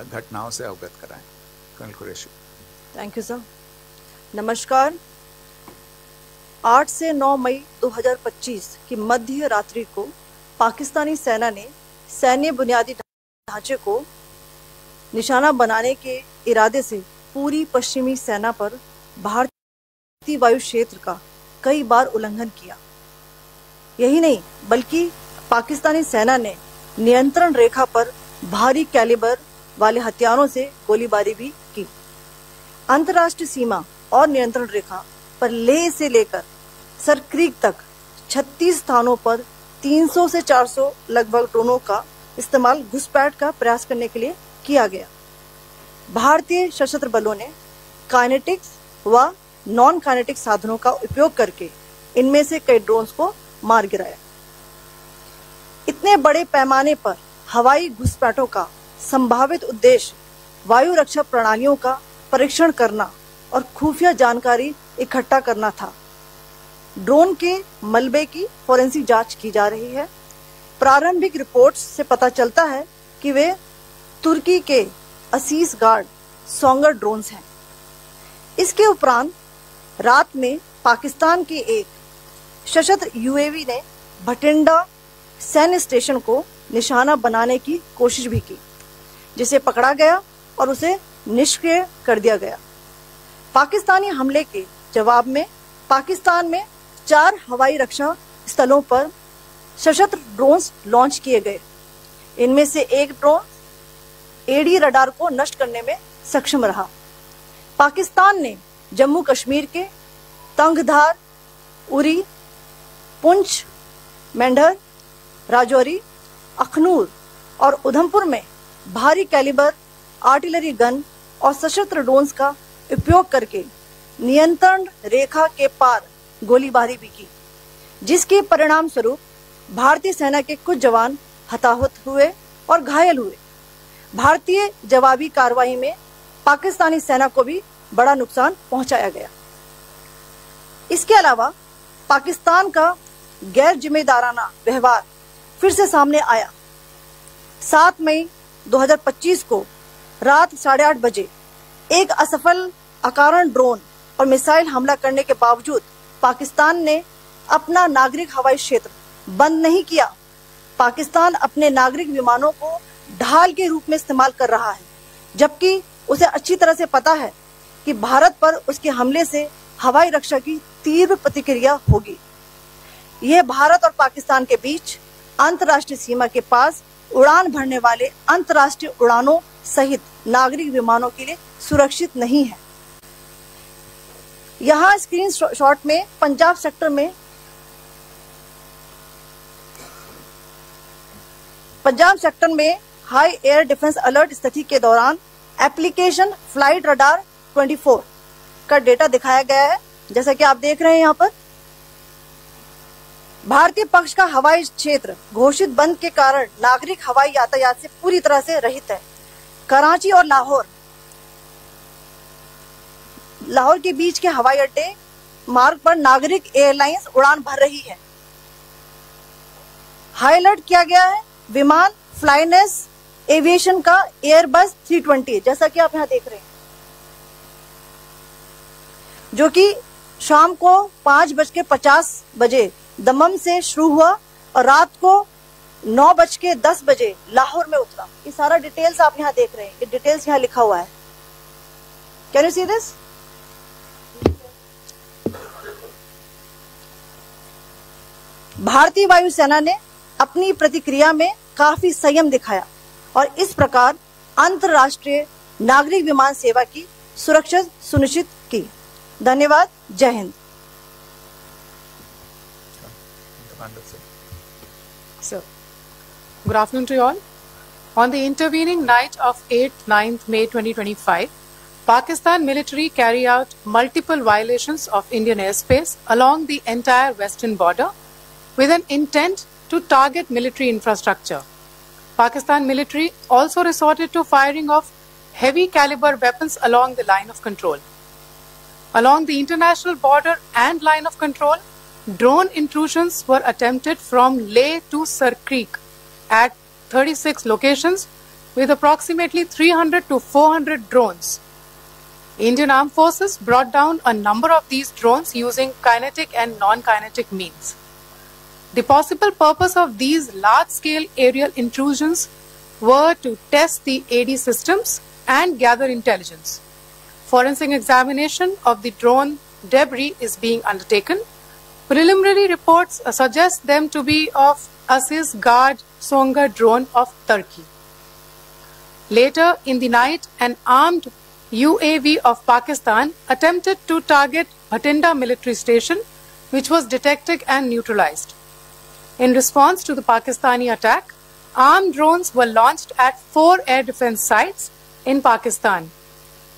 घटनाओं से अवगत कराएं। Colonel Qureshi. Thank you sir. नमस्कार। 8 से 9 मई 2025 की मध्य रात्रि को पाकिस्तानी सेना ने सैन्य बुनियादी ढांचे को निशाना बनाने के इरादे से पूरी पश्चिमी सेना पर भारतीय वायु क्षेत्र का कई बार उल्लंघन किया। यही नहीं बल्कि पाकिस्तानी सेना ने नियंत्रण रेखा पर भारी कैलिबर वाले हथियारों से गोलीबारी भी की। अंतर्राष्ट्रीय सीमा और नियंत्रण रेखा पर लेह से लेकर सरक्रीक तक 36 स्थानों पर 300 से 400 लगभग ड्रोनों का इस्तेमाल घुसपैठ का प्रयास करने के लिए किया गया। भारतीय सशस्त्र बलों ने काइनेटिक्स व नॉन काइनेटिक साधनों का उपयोग करके इनमें से कई ड्रोन्स को मार गिराया। इतने बड़े पैमाने पर हवाई घुसपैठों का संभावित उद्देश्य वायु रक्षा प्रणालियों का परीक्षण करना और खुफिया जानकारी इकट्ठा करना था। ड्रोन के मलबे की फोरेंसिक जांच की जा रही है। प्रारंभिक रिपोर्ट्स से पता चलता है कि वे तुर्की के असीस गार्ड सोंगर ड्रोन्स हैं। इसके उपरांत रात में पाकिस्तान के एक सशस्त्र यूएवी ने भटिंडा सैन्य स्टेशन को निशाना बनाने की कोशिश भी की, जिसे पकड़ा गया और उसे निष्क्रिय कर दिया गया। पाकिस्तानी हमले के जवाब में पाकिस्तान में 4 हवाई रक्षा स्थलों पर सशस्त्र ड्रोन्स लॉन्च किए गए। इनमें से एक ड्रोन एडी रडार को नष्ट करने में सक्षम रहा। पाकिस्तान ने जम्मू कश्मीर के तंगधार, उरी, पुंछ, मेंढर, राजौरी, अखनूर और उधमपुर में भारी कैलिबर आर्टिलरी गन और सशस्त्र ड्रोन्स का उपयोग करके नियंत्रण रेखा के पार गोलीबारी भी की, जिसके परिणाम स्वरूप भारतीय सेना के कुछ जवान हताहत हुए और घायल हुए। भारतीय जवाबी कार्रवाई में पाकिस्तानी सेना को भी बड़ा नुकसान पहुंचाया गया। इसके अलावा पाकिस्तान का गैर जिम्मेदाराना व्यवहार फिर से सामने आया। 7 मई 2025 को रात 8:30 बजे एक असफल अकारण ड्रोन और मिसाइल हमला करने के बावजूद पाकिस्तान ने अपना नागरिक हवाई क्षेत्र बंद नहीं किया। पाकिस्तान अपने नागरिक विमानों को ढाल के रूप में इस्तेमाल कर रहा है, जबकि उसे अच्छी तरह से पता है कि भारत पर उसके हमले से हवाई रक्षा की तीव्र प्रतिक्रिया होगी। यह भारत और पाकिस्तान के बीच अंतर्राष्ट्रीय सीमा के पास उड़ान भरने वाले अंतर्राष्ट्रीय उड़ानों सहित नागरिक विमानों के लिए सुरक्षित नहीं है। यहाँ स्क्रीन शॉट में पंजाब सेक्टर में हाई एयर डिफेंस अलर्ट स्थिति के दौरान एप्लीकेशन फ्लाइट रडार 24 का डेटा दिखाया गया है। जैसा कि आप देख रहे हैं यहाँ पर भारतीय पक्ष का हवाई क्षेत्र घोषित बंद के कारण नागरिक हवाई यातायात से पूरी तरह से रहित है। कराची और लाहौर के बीच के हवाई अड्डे मार्ग पर नागरिक एयरलाइंस उड़ान भर रही है। हाई अलर्ट किया गया है विमान फ्लाइनेस एविएशन का एयरबस 320, जैसा कि आप यहाँ देख रहे हैं, जो कि शाम को 5:50 बजे दमम से शुरू हुआ और रात को 9:10 बजे लाहौर में उतरा। ये सारा डिटेल्स आप यहाँ देख रहे हैं, ये डिटेल्स यहाँ लिखा हुआ है। Can you see this? भारतीय वायुसेना ने अपनी प्रतिक्रिया में काफी संयम दिखाया और इस प्रकार अंतर्राष्ट्रीय नागरिक विमान सेवा की सुरक्षा सुनिश्चित की। धन्यवाद। जय Hind. So, good afternoon to you all. On the intervening night of 8-9 May 2025, Pakistan military carried out multiple violations of Indian airspace along the entire western border with an intent to target military infrastructure. Pakistan military also resorted to firing of heavy caliber weapons along the line of control. Along the international border and line of control, drone intrusions were attempted from Leh to Sir Creek at 36 locations with approximately 300 to 400 drones. Indian Armed Forces brought down a number of these drones using kinetic and non-kinetic means. The possible purpose of these large-scale aerial intrusions were to test the AD systems and gather intelligence. Forensic examination of the drone debris is being undertaken. Preliminary reports suggest them to be of Aziz Guard Songa drone of Turkey. Later in the night, an armed UAV of Pakistan attempted to target Bhatinda military station, which was detected and neutralized. In response to the Pakistani attack, armed drones were launched at 4 air defense sites in Pakistan.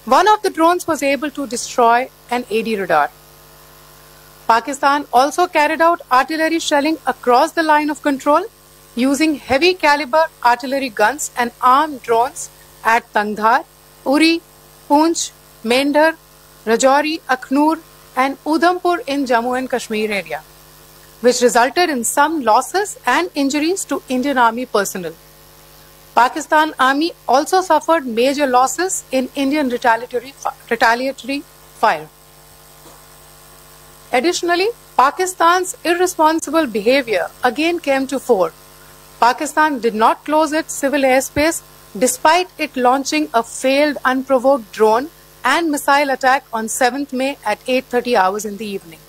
One of the drones was able to destroy an AD radar. Pakistan also carried out artillery shelling across the line of control using heavy caliber artillery guns and armed drones at Tangdhar, Uri, Poonch, Mendhar, Rajouri, Akhnur and Udhampur in Jammu and Kashmir area, which resulted in some losses and injuries to Indian Army personnel. Pakistan Army also suffered major losses in Indian retaliatory fire. Additionally, Pakistan's irresponsible behavior again came to fore. Pakistan did not close its civil airspace despite it launching a failed unprovoked drone and missile attack on 7th May at 8:30 hours in the evening.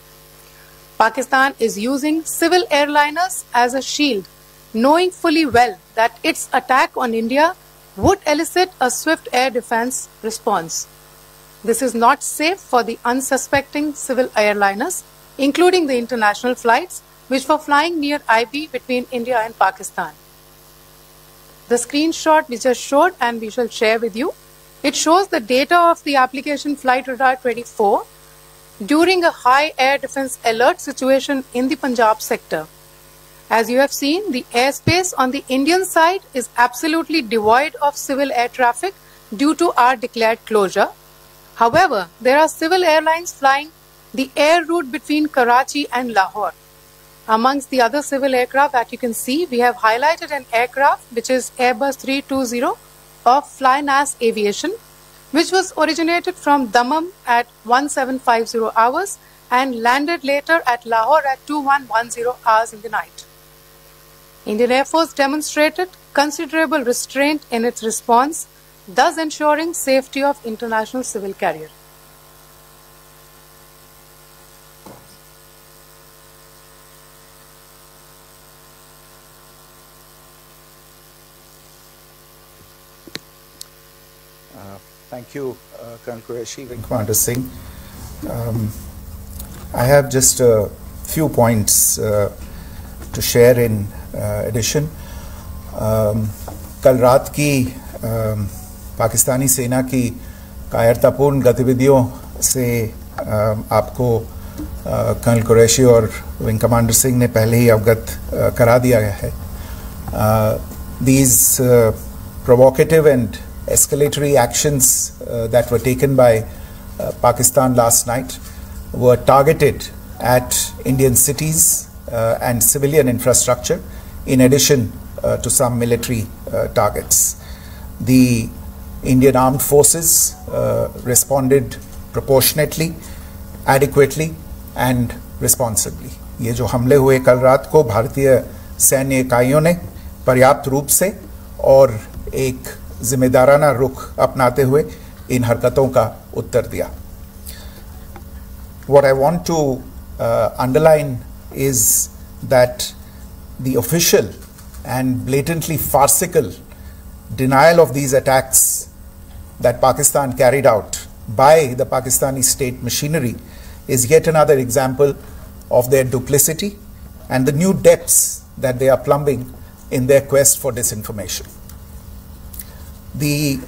Pakistan is using civil airliners as a shield, knowing fully well that its attack on India would elicit a swift air defense response. This is not safe for the unsuspecting civil airliners, including the international flights, which were flying near IB between India and Pakistan. The screenshot we just showed and we shall share with you, it shows the data of the application Flight Radar 24 during a high air defense alert situation in the Punjab sector. As you have seen, the airspace on the Indian side is absolutely devoid of civil air traffic due to our declared closure. However, there are civil airlines flying the air route between Karachi and Lahore. Amongst the other civil aircraft that you can see, we have highlighted an aircraft which is Airbus 320 of Flynas Aviation, which was originated from Dammam at 1750 hours and landed later at Lahore at 2110 hours in the night. Indian Air Force demonstrated considerable restraint in its response, thus ensuring safety of international civil carrier. Thank you, Colonel Qureshi, Commander Singh. I have just a few points to share in addition. कल रात की पाकिस्तानी सेना की कायरतापूर्ण गतिविधियों से आपको colonel Qureshi और विंग कमांडर सिंह ने पहले ही अवगत करा दिया गया है. These provocative and escalatory actions that were taken by Pakistan last night were targeted at Indian cities and civilian infrastructure, in addition to some military targets. The Indian Armed Forces responded proportionately, adequately and responsibly. ये जो हमले हुए कल रात को भारतीय सैन्य इकाइयों ने पर्याप्त रूप से और एक जिम्मेदाराना रुख अपनाते हुए इन हरकतों का उत्तर दिया. What I want to underline is that the official and blatantly farcical denial of these attacks that Pakistan carried out by the Pakistani state machinery is yet another example of their duplicity and the new depths that they are plumbing in their quest for disinformation. The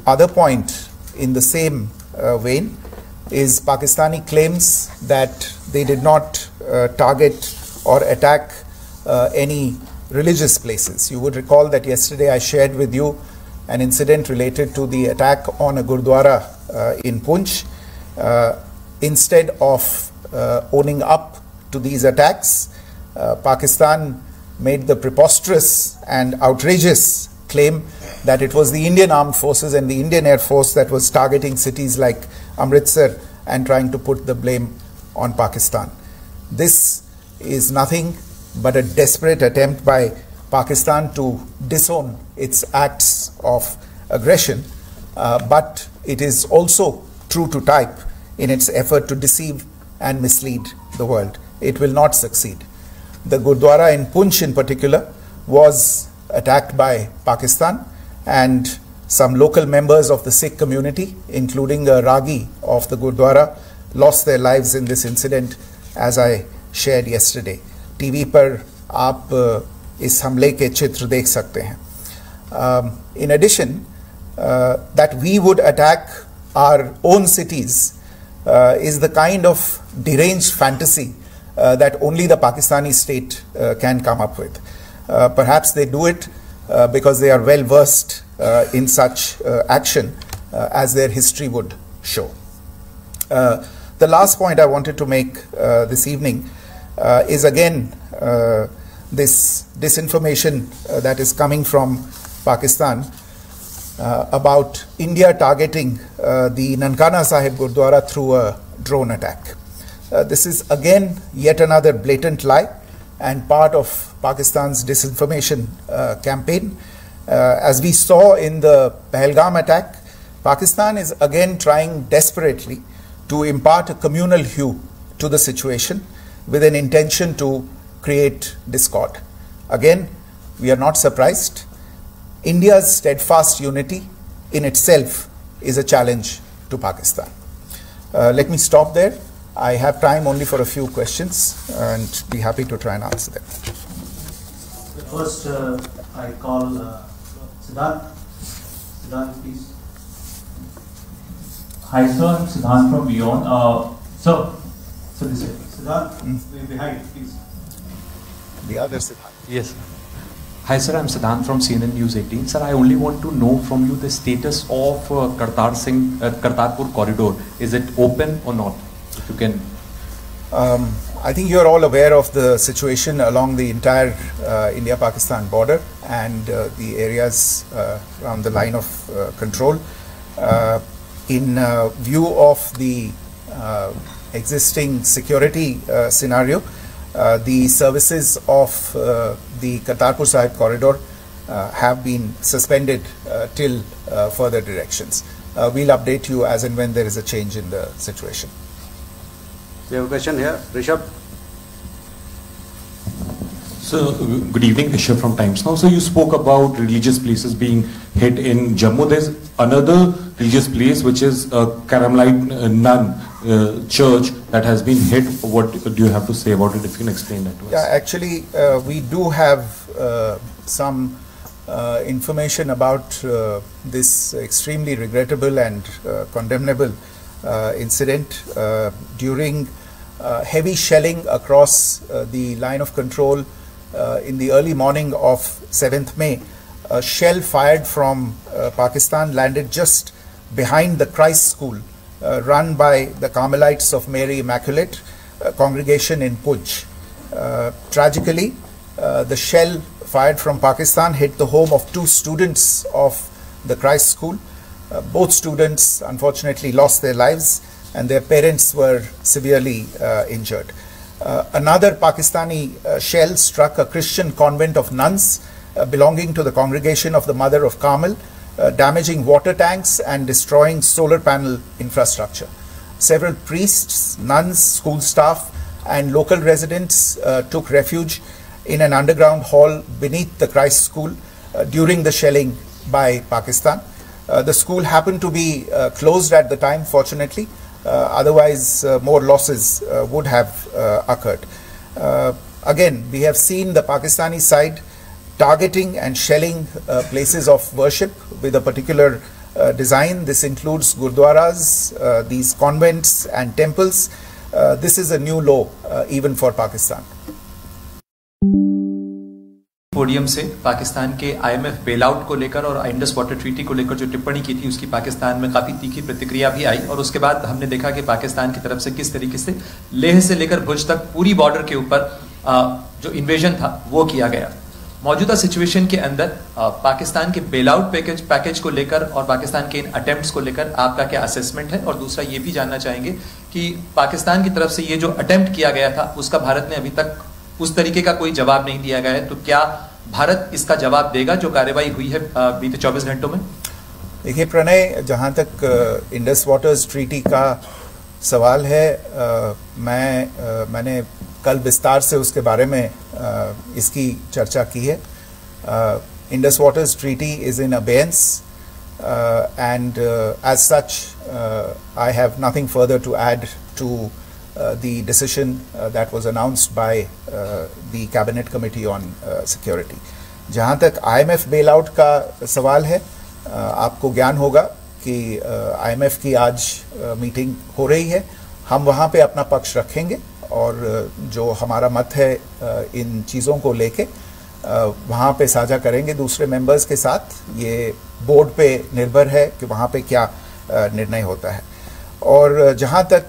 other point in the same vein is Pakistani claims that they did not target or attack any religious places. You would recall that yesterday I shared with you an incident related to the attack on a Gurdwara in Poonch. Instead of owning up to these attacks, Pakistan made the preposterous and outrageous claim that it was the Indian Armed Forces and the Indian Air Force that was targeting cities like Amritsar and trying to put the blame on Pakistan. This is nothing but a desperate attempt by Pakistan to disown its acts of aggression, but it is also true to type in its effort to deceive and mislead the world. It will not succeed. The Gurdwara in Poonch in particular was attacked by Pakistan, and some local members of the Sikh community, including a Ragi of the Gurdwara, lost their lives in this incident, as I shared yesterday. TV पर आप इस हमले के चित्र देख सकते हैं. In addition, that we would attack our own cities is the kind of deranged fantasy that only the Pakistani state can come up with. Perhaps they do it because they are well versed in such action, as their history would show. The last point I wanted to make this evening is again this disinformation that is coming from Pakistan about India targeting the Nankana Sahib Gurdwara through a drone attack. This is again yet another blatant lie and part of Pakistan's disinformation campaign. As we saw in the Pahalgam attack, Pakistan is again trying desperately to impart a communal hue to the situation with an intention to create discord. Again, we are not surprised. India's steadfast unity in itself is a challenge to Pakistan. Let me stop there. I have time only for a few questions and be happy to try and answer them. First, I call Siddharth. Siddharth, please. Hi, sir. I'm Siddharth from Beyond. So this way. Siddharth, behind, please. The other Siddharth. Yes. Hi, sir. I'm Siddharth from CNN News 18. Sir, I only want to know from you the status of Kartarpur corridor. Is it open or not? If you can. I think you're all aware of the situation along the entire India-Pakistan border and the areas around the line of control. In view of the existing security scenario, the services of the Kartarpur Sahib corridor have been suspended till further directions. We'll update you as and when there is a change in the situation. We have a question here. Rishabh. So, good evening, Rishabh from Times Now. So, you spoke about religious places being hit in Jammu. There's another religious place which is a Carmelite nun church that has been hit. What do you have to say about it, if you can explain that to us? Yeah, actually, we do have some information about this extremely regrettable and condemnable incident. During heavy shelling across the line of control in the early morning of 7th May, a shell fired from Pakistan landed just behind the Christ School run by the Carmelites of Mary Immaculate congregation in Poonch. Tragically, the shell fired from Pakistan hit the home of 2 students of the Christ School. Both students unfortunately lost their lives and their parents were severely injured. Another Pakistani shell struck a Christian convent of nuns belonging to the congregation of the Mother of Carmel, damaging water tanks and destroying solar panel infrastructure. Several priests, nuns, school staff and local residents took refuge in an underground hall beneath the Christ School during the shelling by Pakistan. The school happened to be closed at the time, fortunately. Otherwise, more losses would have occurred. Again, we have seen the Pakistani side targeting and shelling places of worship with a particular design. This includes gurdwaras, these convents and temples. This is a new low even for Pakistan. Podium से पाकिस्तान के IMF bailout को लेकर और Indus water treaty को लेकर जो टिप्पणी की थी उसकी पाकिस्तान में काफ़ी तीखी प्रतिक्रिया भी आई और उसके बाद हमने देखा कि पाकिस्तान की तरफ से किस तरीके से लेह से लेकर भुज तक पूरी बॉर्डर के ऊपर जो इन्वेजन था वो किया गया. मौजूदा सिचुएशन के अंदर पाकिस्तान के बेल आउट पैकेज को लेकर और पाकिस्तान के इन अटेम्प्ट्स को लेकर आपका क्या असेसमेंट है? और दूसरा ये भी जानना चाहेंगे कि पाकिस्तान की तरफ से ये जो अटेम्प्ट किया गया था उसका भारत ने अभी तक उस तरीके का कोई जवाब नहीं दिया गया है, तो क्या भारत इसका जवाब देगा जो कार्रवाई हुई है बीते 24 घंटों में? देखिए प्रणय, जहाँ तक इंडस वाटर्स ट्रीटी का सवाल है, मैंने कल विस्तार से उसके बारे में इसकी चर्चा की है. Indus waters treaty is in abeyance and as such I have nothing further to add to the decision that was announced by the cabinet committee on security. जहाँ तक IMF bailout का सवाल है, आपको ज्ञान होगा कि IMF की आज मीटिंग हो रही है. हम वहाँ पे अपना पक्ष रखेंगे और जो हमारा मत है इन चीज़ों को लेके वहाँ पे साझा करेंगे दूसरे मेंबर्स के साथ. ये बोर्ड पे निर्भर है कि वहाँ पे क्या निर्णय होता है. और जहाँ तक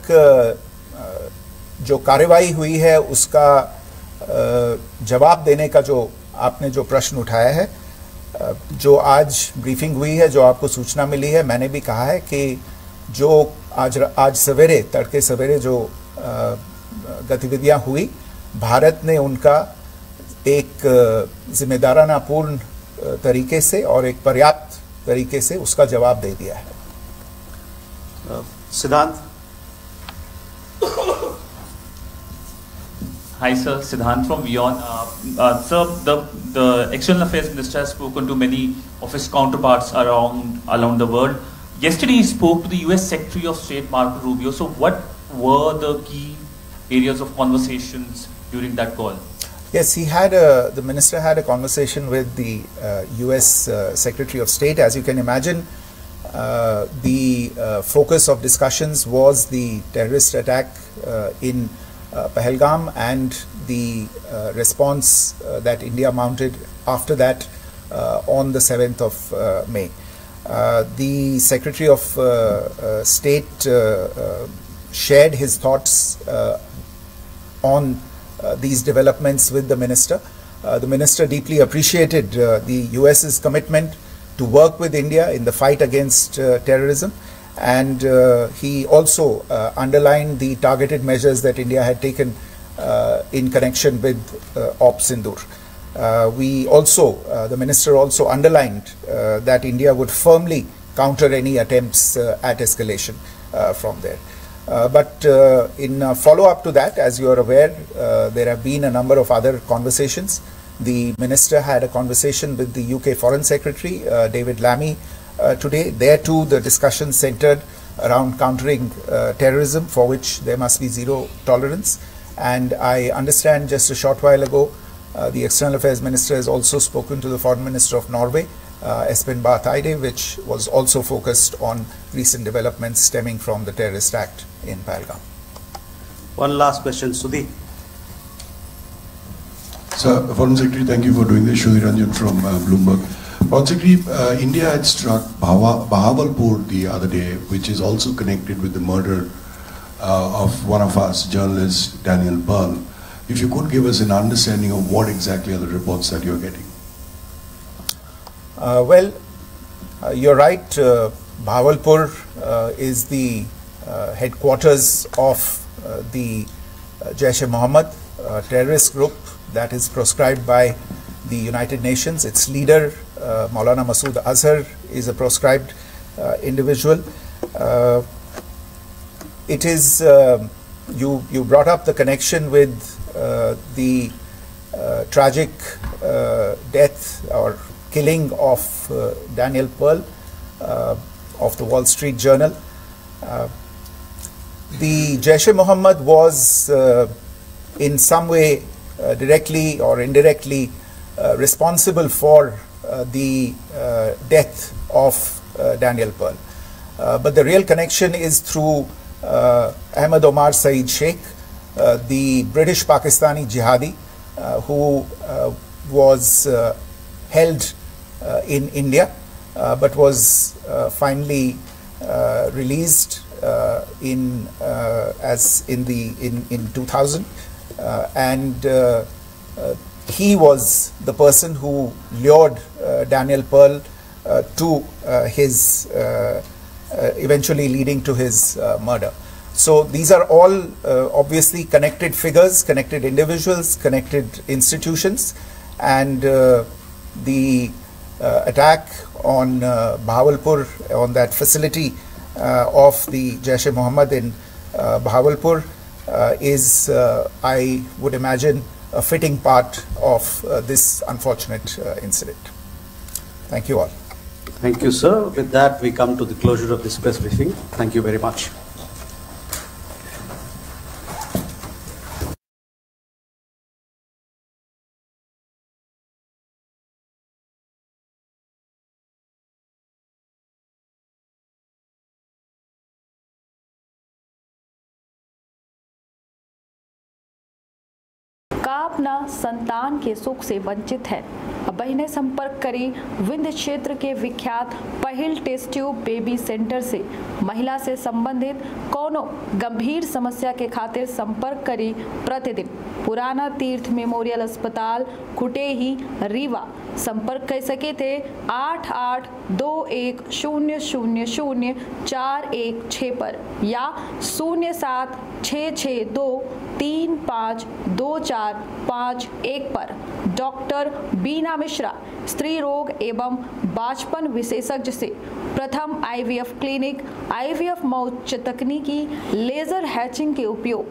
जो कार्रवाई हुई है उसका जवाब देने का जो आपने जो प्रश्न उठाया है, जो आज ब्रीफिंग हुई है, जो आपको सूचना मिली है, मैंने भी कहा है कि जो आज सवेरे तड़के सवेरे जो गतिविधियां हुई, भारत ने उनका एक जिम्मेदाराना पूर्ण तरीके से और एक पर्याप्त तरीके से उसका जवाब दे दिया है. सिद्धांत. Hi sir, Siddhant from WION. Sir, the External Affairs Minister has spoken to many of his counterparts around the world. Yesterday he spoke to the US Secretary of State Marco Rubio. So what were the key areas of conversations during that call? Yes, the minister had a conversation with the US Secretary of State. As you can imagine, the focus of discussions was the terrorist attack in Pahalgam and the response that India mounted after that on the 7th of May. The Secretary of State shared his thoughts on these developments with the minister. The minister deeply appreciated the US's commitment to work with India in the fight against terrorism. And he also underlined the targeted measures that India had taken in connection with Op Sindoor. The minister also underlined that India would firmly counter any attempts at escalation from there. But in follow-up to that, as you are aware, there have been a number of other conversations. The minister had a conversation with the UK Foreign Secretary, David Lammy, today. There too the discussion centered around countering terrorism, for which there must be zero tolerance. And I understand just a short while ago the External Affairs Minister has also spoken to the Foreign Minister of Norway, Espen Barth Eide, which was also focused on recent developments stemming from the terrorist act in Pahalgam. One last question, Sudhi. Sir, Foreign Secretary, thank you for doing this. Sudhi Ranjan from Bloomberg. Foreign Secretary, India had struck Bahawalpur the other day, which is also connected with the murder of one of us, journalist Daniel Pearl. If you could give us an understanding of what exactly are the reports that you're getting. You're right. Bahawalpur is the headquarters of the Jaish-e-Mohammed terrorist group that is proscribed by the United Nations. Its leader, Maulana Masood Azhar, is a proscribed individual. It is, you brought up the connection with the tragic death or killing of Daniel Pearl of the Wall Street Journal. The Jaish-e-Mohammed was in some way directly or indirectly responsible for the death of Daniel Pearl. But the real connection is through Ahmed Omar Saeed Sheikh, the British Pakistani jihadi who was held in India but was finally released in 2000, and he was the person who lured Daniel Pearl to his eventually leading to his murder. So these are all obviously connected figures, connected individuals, connected institutions, and the attack on Bahawalpur, on that facility of the Jaish-e-Mohammed in Bahawalpur is, I would imagine, a fitting part of this unfortunate incident. Thank you all. Thank you, sir. With that, we come to the closure of this press briefing. Thank you very much. का अपना संतान के सुख से वंचित है। अब बहिने संपर्क करी विंध्य क्षेत्र के विख्यात पहिल टेस्ट ट्यूब बेबी सेंटर से। महिला से संबंधित कोनो गंभीर समस्या के खातिर संपर्क करी प्रतिदिन पुराना तीर्थ मेमोरियल अस्पताल कुटेही रीवा। संपर्क कर सके थे 8821000416 पर या 0766235245 पर। डॉक्टर बीना मिश्रा स्त्री रोग एवं बाचपन विशेषज्ञ से प्रथम IVF क्लिनिक, IVF मौच तकनीकी, लेजर हैचिंग के उपयोग,